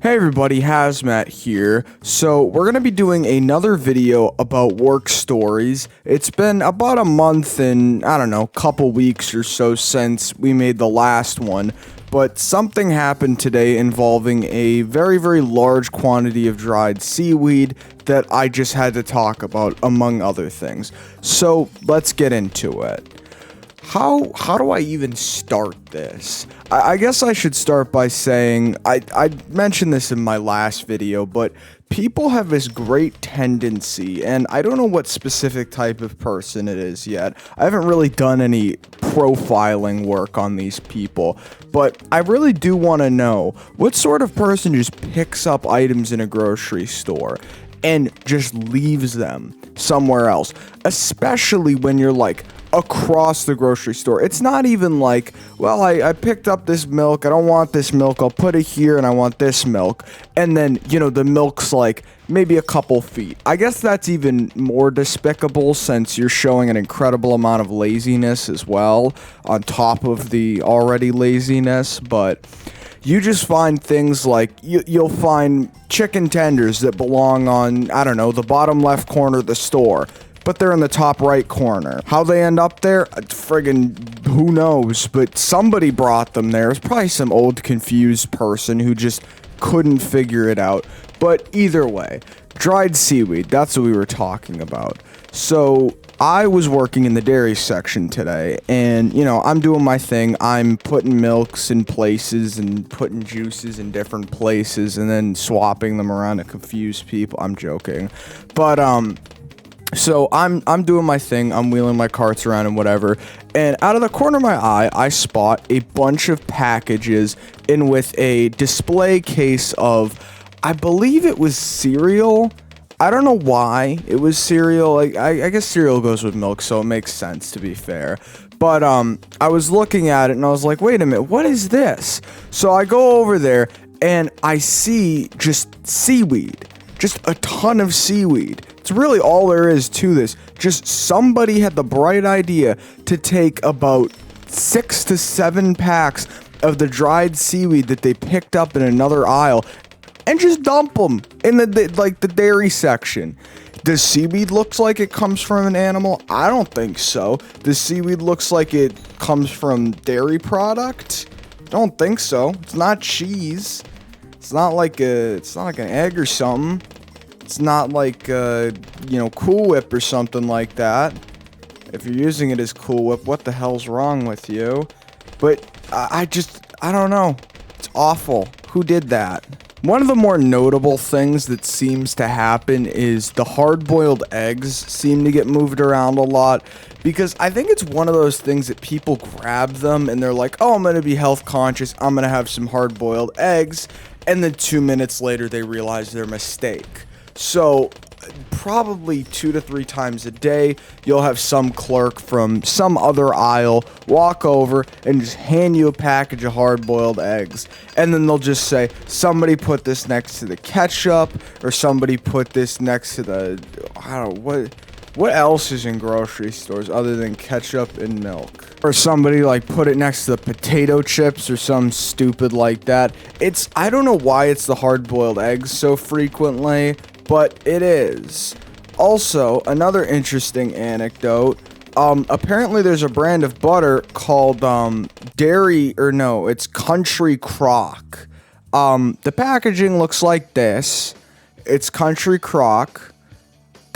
Hey everybody, Hazmat here. So we're going to be doing another video about work stories. It's been about a month and, I don't know, couple weeks or so since we made the last one. But something happened today involving a very, very large quantity of dried seaweed that I just had to talk about, among other things. So let's get into it. How do I even start this? I guess I should start by saying, I mentioned this in my last video, but people have this great tendency, and I don't know what specific type of person it is yet. I haven't really done any profiling work on these people, but I really do want to know what sort of person just picks up items in a grocery store and just leaves them somewhere else, especially when you're like across the grocery store. It's not even like, well, I picked up this milk, I don't want this milk, I'll put it here and I want this milk, and then, you know, the milk's like maybe a couple feet. I guess that's even more despicable since you're showing an incredible amount of laziness as well on top of the already laziness. But you just find things like, you'll find chicken tenders that belong on, I don't know, the bottom left corner of the store, but they're in the top right corner. How they end up there? Friggin' who knows, but somebody brought them there. It's probably some old confused person who just couldn't figure it out. But either way, dried seaweed, that's what we were talking about. So I was working in the dairy section today, and, you know, I'm doing my thing. I'm putting milks in places and putting juices in different places and then swapping them around to confuse people. I'm joking. But, so I'm doing my thing, I'm wheeling my carts around and whatever, and out of the corner of my eye, I spot a bunch of packages in with a display case of, I believe it was cereal. I don't know why it was cereal. Like, I guess cereal goes with milk, so it makes sense, to be fair. But I was looking at it and I was like, wait a minute, what is this? So I go over there and I see just seaweed. Just a ton of seaweed. It's really all there is to this. Just somebody had the bright idea to take about 6 to 7 packs of the dried seaweed that they picked up in another aisle and just dump them in the dairy section. Does seaweed looks like it comes from an animal? I don't think so. Does seaweed looks like it comes from dairy product? I don't think so. It's not cheese. It's not like an egg or something. It's not like, Cool Whip or something like that. If you're using it as Cool Whip, what the hell's wrong with you? But I don't know. It's awful. Who did that? One of the more notable things that seems to happen is the hard-boiled eggs seem to get moved around a lot, because I think it's one of those things that people grab them and they're like, oh, I'm going to be health conscious, I'm going to have some hard-boiled eggs, and then 2 minutes later they realize their mistake. So probably 2 to 3 times a day, you'll have some clerk from some other aisle walk over and just hand you a package of hard-boiled eggs. And then they'll just say, somebody put this next to the ketchup, or somebody put this next to the, I don't know, what else is in grocery stores other than ketchup and milk? Or somebody like put it next to the potato chips or some stupid like that. I don't know why it's the hard-boiled eggs so frequently, but it is. Also, another interesting anecdote, apparently there's a brand of butter called it's Country Crock. The packaging looks like this. It's Country Crock.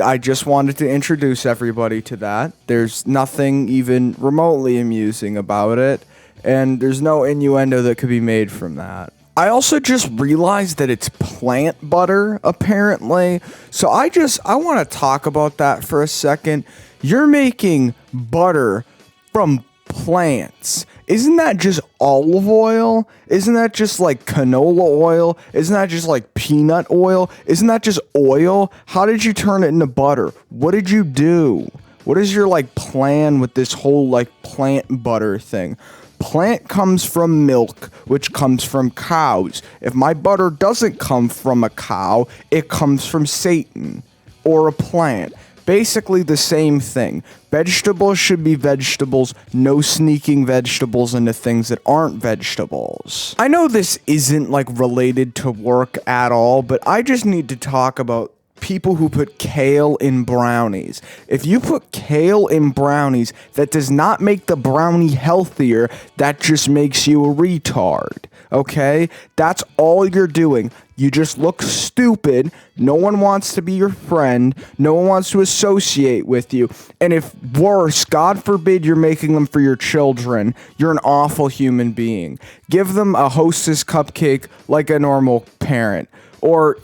I just wanted to introduce everybody to that. There's nothing even remotely amusing about it, and there's no innuendo that could be made from that. I also just realized that it's plant butter, apparently. So I want to talk about that for a second. You're making butter from plants. Isn't that just olive oil? Isn't that just like canola oil? Isn't that just like peanut oil? Isn't that just oil? How did you turn it into butter? What did you do? What is your like plan with this whole like plant butter thing? Plant comes from milk, which comes from cows. If my butter doesn't come from a cow, it comes from Satan or a plant. Basically the same thing. Vegetables should be vegetables, no sneaking vegetables into things that aren't vegetables. I know this isn't like related to work at all, but I just need to talk about people who put kale in brownies. If you put kale in brownies, that does not make the brownie healthier, that just makes you a retard. Okay? That's all you're doing. You just look stupid. No one wants to be your friend. No one wants to associate with you. And if worse, God forbid you're making them for your children, you're an awful human being. Give them a Hostess cupcake like a normal parent. Or,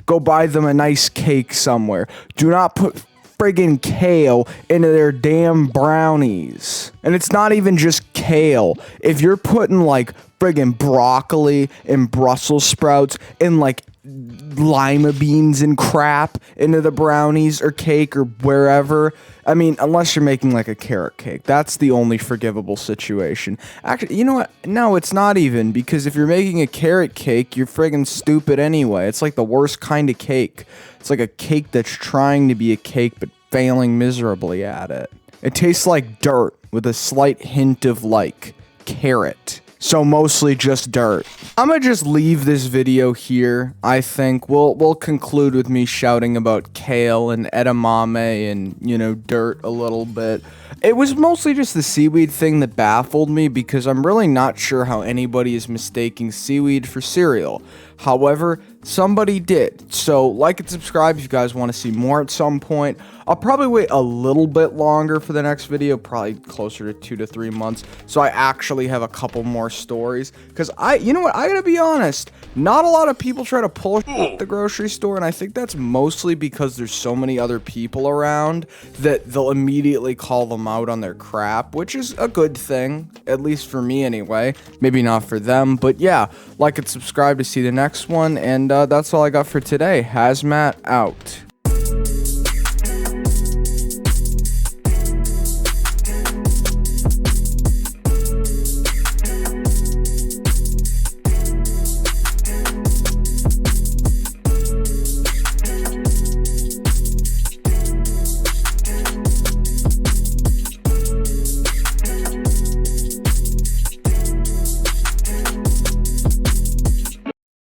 go buy them a nice cake somewhere. Do not put friggin' kale into their damn brownies. And it's not even just kale. If you're putting like friggin' broccoli and Brussels sprouts and like lima beans and crap into the brownies or cake or wherever, I mean, unless you're making like a carrot cake, that's the only forgivable situation. Actually, you know what? No, it's not even, because if you're making a carrot cake, you're friggin' stupid anyway. It's like the worst kind of cake. It's like a cake that's trying to be a cake but failing miserably at it. It tastes like dirt with a slight hint of like carrot. So mostly just dirt. I'm gonna just leave this video here. I think we'll conclude with me shouting about kale and edamame and, dirt a little bit. It was mostly just the seaweed thing that baffled me, because I'm really not sure how anybody is mistaking seaweed for cereal. However, somebody did. So like and subscribe if you guys want to see more at some point. I'll probably wait a little bit longer for the next video, probably closer to 2 to 3 months, so I actually have a couple more stories. Because you know what, I gotta be honest, not a lot of people try to pull at the grocery store, and I think that's mostly because there's so many other people around that they'll immediately call them out on their crap, which is a good thing, at least for me anyway. Maybe not for them, but yeah, like and subscribe to see the next one, and that's all I got for today. Hazmat out.